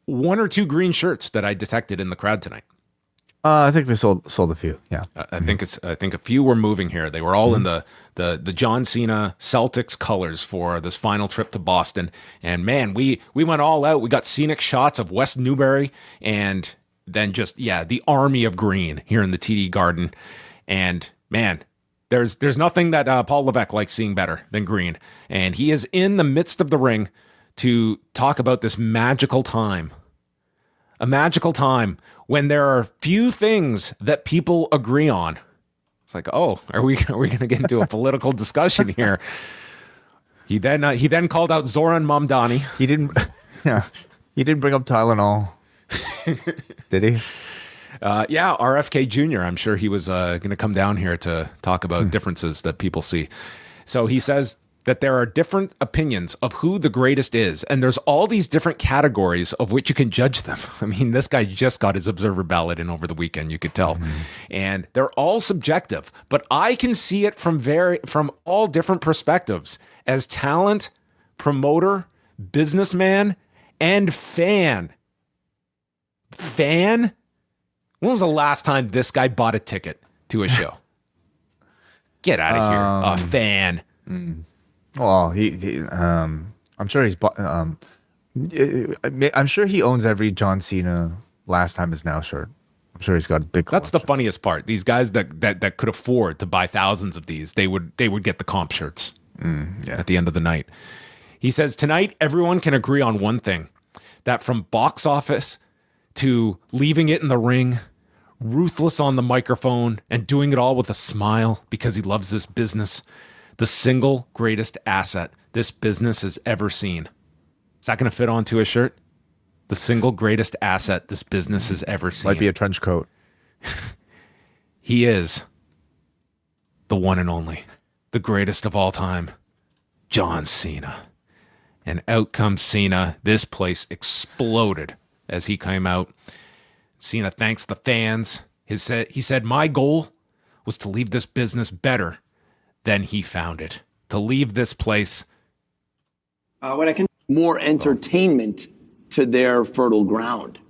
one or two green shirts that I detected in the crowd tonight. I think they sold a few. Yeah, I think a few were moving here. They were all in the John Cena Celtics colors for this final trip to Boston. And man, we went all out. We got scenic shots of West Newbury, and then just the army of green here in the TD Garden. And man, there's nothing that Paul Levesque likes seeing better than green. And he is in the midst of the ring to talk about this magical time. A magical time when there are few things that people agree on. It's like, oh, are we going to get into a political discussion here? He then called out Zoran Mamdani. He didn't bring up Tylenol, did he? RFK Jr. I'm sure he was going to come down here to talk about differences that people see. So he says that there are different opinions of who the greatest is, and there's all these different categories of which you can judge them. I mean, this guy just got his observer ballot in over the weekend, you could tell. And they're all subjective, but I can see it from all different perspectives as talent, promoter, businessman, and fan. Fan? When was the last time this guy bought a ticket to a show? Get out of here. A fan. Well, I'm sure he's bought. I'm sure he owns every John Cena Last Time Is Now shirt. I'm sure he's got a big collection. That's the funniest part. These guys that could afford to buy thousands of these, they would get the comp shirts at the end of the night. He says, tonight, everyone can agree on one thing, that from box office to leaving it in the ring, ruthless on the microphone, and doing it all with a smile because he loves this business, the single greatest asset this business has ever seen. Is that going to fit onto a shirt? The single greatest asset this business has ever seen. Might be a trench coat. He is the one and only, the greatest of all time, John Cena. And out comes Cena. This place exploded as he came out. Cena thanks the fans. He said, my goal was to leave this business better than he found it. To leave this place. More entertainment to their fertile ground.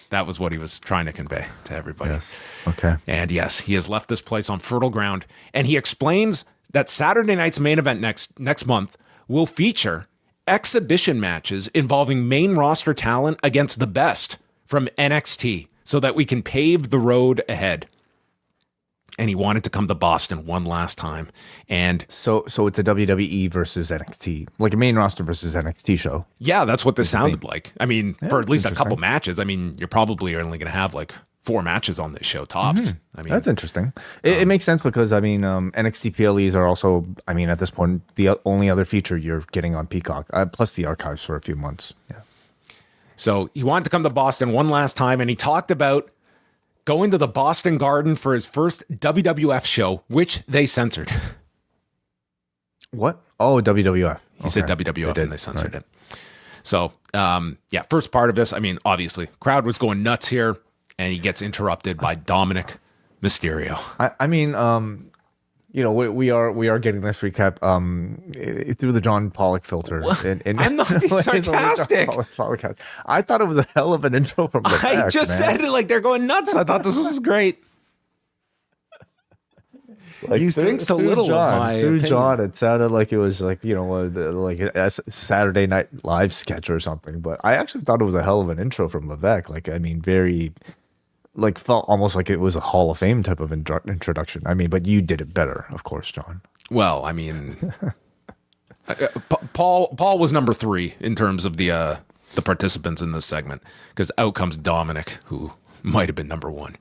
That was what he was trying to convey to everybody. Yes. Okay. And yes, he has left this place on fertile ground. And he explains that Saturday night's main event next month will feature exhibition matches involving main roster talent against the best from NXT so that we can pave the road ahead. And he wanted to come to Boston one last time. And so it's a WWE versus NXT, like a main roster versus NXT show. Yeah, that's what this sounded like. I mean, for at least a couple matches. I mean, you're probably only going to have like 4 matches on this show, tops. I mean, that's interesting. It makes sense because, I mean, NXT PLEs are also, I mean, at this point, the only other feature you're getting on Peacock, plus the archives for a few months. Yeah. So he wanted to come to Boston one last time, and he talked about going to the Boston Garden for his first WWF show, which they censored. What? Oh, WWF. He said WWF and they censored it. So, first part of this, I mean, obviously, crowd was going nuts here, and he gets interrupted by Dominic Mysterio. I mean, we are getting this recap through the John Pollock filter. I'm not being sarcastic. I thought it was a hell of an intro from the back, I just said it like they're going nuts. I thought this was great. Like you think so little John, of my through opinion. John, it sounded like it was like, like a Saturday Night Live sketch or something. But I actually thought it was a hell of an intro from Levesque. Like, I mean, very, like, felt almost like it was a Hall of Fame type of introduction. I mean, but you did it better, of course, John. Well, I mean, Paul was number 3 in terms of the participants in this segment, because out comes Dominic, who might have been number 1.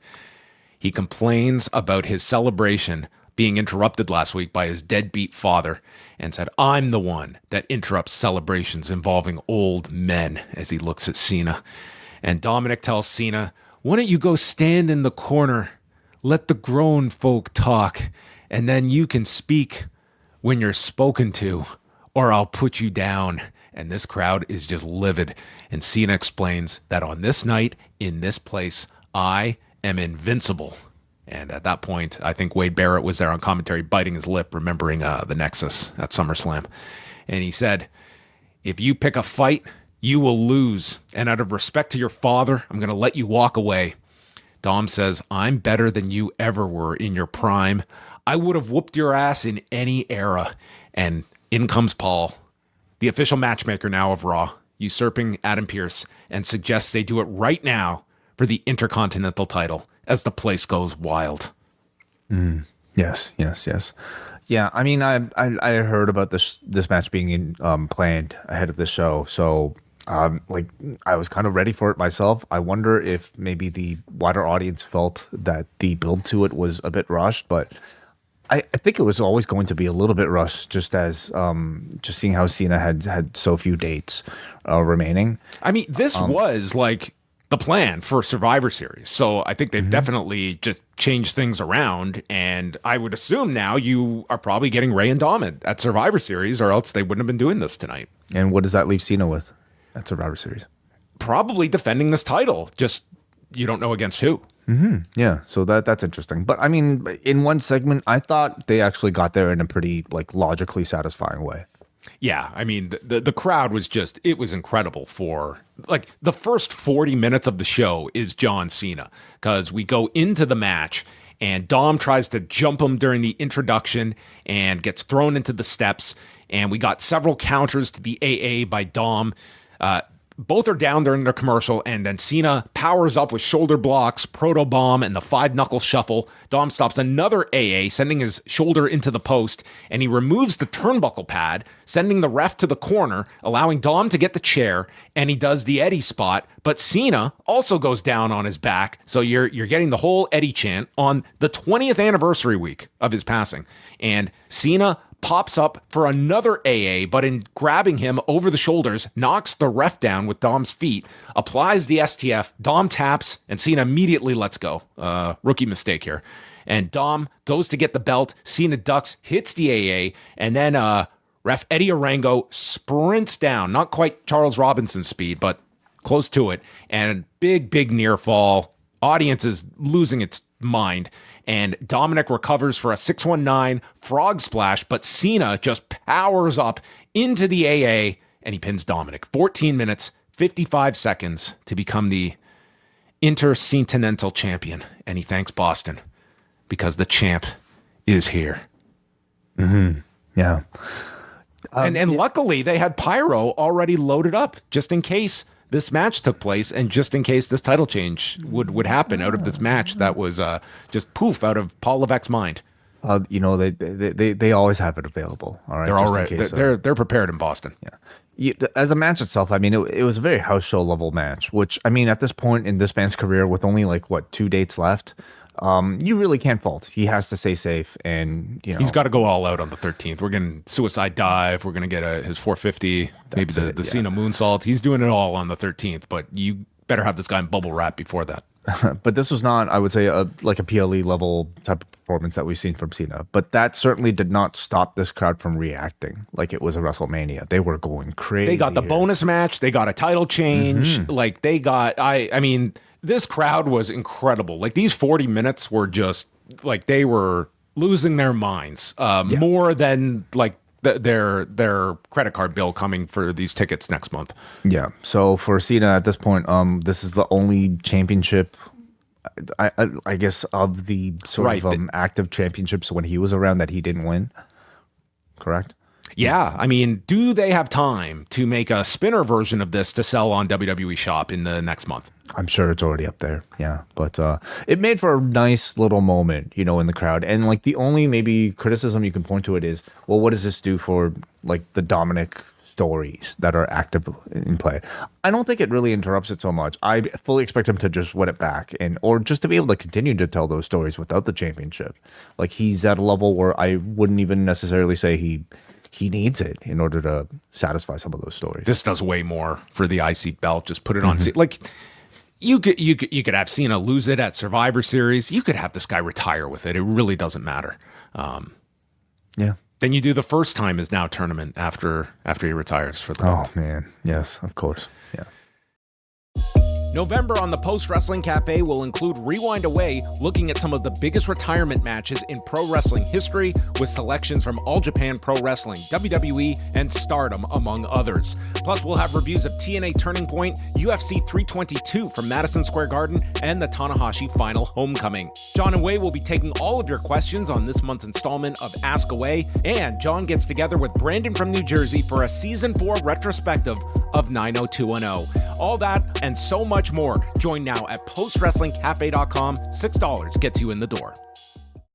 He complains about his celebration being interrupted last week by his deadbeat father and said, I'm the one that interrupts celebrations involving old men, as he looks at Cena. And Dominic tells Cena, why don't you go stand in the corner, let the grown folk talk, and then you can speak when you're spoken to, or I'll put you down. And this crowd is just livid. And Cena explains that on this night, in this place, I am invincible. And at that point, I think Wade Barrett was there on commentary, biting his lip, remembering the Nexus at SummerSlam. And he said, if you pick a fight, You will lose. And out of respect to your father, I'm going to let you walk away. Dom says, I'm better than you ever were in your prime. I would have whooped your ass in any era. And in comes Paul, the official matchmaker now of Raw, usurping Adam Pearce, and suggests they do it right now for the Intercontinental title as the place goes wild. Yes. Yeah, I mean, I heard about this match being planned ahead of the show, so like I was kind of ready for it myself. I wonder if maybe the wider audience felt that the build to it was a bit rushed, but I think it was always going to be a little bit rushed, just as just seeing how Cena had so few dates remaining. I mean, this was like the plan for Survivor Series. So I think they've definitely just changed things around. And I would assume now you are probably getting Ray and Dom at Survivor Series, or else they wouldn't have been doing this tonight. And what does that leave Cena with at Survivor Series? Probably defending this title. Just you don't know against who. Yeah, so that's interesting. But I mean, in one segment, I thought they actually got there in a pretty like logically satisfying way. Yeah, I mean, the crowd was just, it was incredible for, like, the first 40 minutes of the show is John Cena, because we go into the match, and Dom tries to jump him during the introduction and gets thrown into the steps, and we got several counters to the AA by Dom. Both are down during their commercial, and then Cena powers up with shoulder blocks, proto bomb, and the 5-knuckle shuffle. Dom stops another AA, sending his shoulder into the post, and he removes the turnbuckle pad, sending the ref to the corner, allowing Dom to get the chair, and he does the Eddie spot, but Cena also goes down on his back, so you're getting the whole Eddie chant on the 20th anniversary week of his passing. And Cena pops up for another AA, but in grabbing him over the shoulders, knocks the ref down with Dom's feet, applies the STF, Dom taps, and Cena immediately lets go. Rookie mistake here. And Dom goes to get the belt, Cena ducks, hits the AA, and then ref Eddie Orango sprints down, not quite Charles Robinson speed, but close to it, and big near fall. Audience is losing its mind. And Dominic recovers for a 619 frog splash, but Cena just powers up into the AA and he pins Dominic. 14 minutes, 55 seconds to become the Intercontinental Champion. And he thanks Boston because the champ is here. Yeah. And luckily they had Pyro already loaded up just in case this match took place, and just in case this title change would happen out of this match that was just poof out of Paul Levesque's mind. You know, they always have it available. All right, they're all right. They're prepared in Boston. Yeah. As a match itself, I mean, it was a very house show level match. Which I mean, at this point in this man's career, with only like 2 dates left, you really can't fault. He has to stay safe, and you know he's got to go all out on the 13th. We're getting suicide dive. We're gonna get his 450, maybe the Cena moonsault. He's doing it all on the 13th. But you better have this guy in bubble wrap before that. But this was not, I would say, like a PLE level type of performance that we've seen from Cena. But that certainly did not stop this crowd from reacting like it was a WrestleMania. They were going crazy. They got the bonus match. They got a title change. Like they got, I mean, this crowd was incredible. Like these 40 minutes were just like they were losing their minds more than like their credit card bill coming for these tickets next month. Yeah. So for Cena at this point, this is the only championship, I guess, of the sort of active championships when he was around that he didn't win. Correct? Yeah. I mean, do they have time to make a spinner version of this to sell on WWE Shop in the next month? I'm sure it's already up there. Yeah. But it made for a nice little moment, you know, in the crowd. And like the only maybe criticism you can point to it is, well, what does this do for like the Dominic stories that are active in play? I don't think it really interrupts it so much. I fully expect him to just win it back or just to be able to continue to tell those stories without the championship. Like he's at a level where I wouldn't even necessarily say he needs it in order to satisfy some of those stories. This does way more for the IC belt. Just put it on. Like you could have Cena lose it at Survivor Series. You could have this guy retire with it. It really doesn't matter. Yeah. Then you do the first time is now tournament after he retires for the belt. Oh man, yes, of course. Yeah. November on the Post Wrestling Cafe will include Rewind Away, looking at some of the biggest retirement matches in pro wrestling history with selections from All Japan Pro Wrestling, WWE, and Stardom, among others. Plus, we'll have reviews of TNA Turning Point, UFC 322 from Madison Square Garden, and the Tanahashi Final Homecoming. John and Wai will be taking all of your questions on this month's installment of Ask Away, and John gets together with Brandon from New Jersey for a Season 4 retrospective of 90210. All that and so much more. Join now at postwrestlingcafe.com. $6 gets you in the door.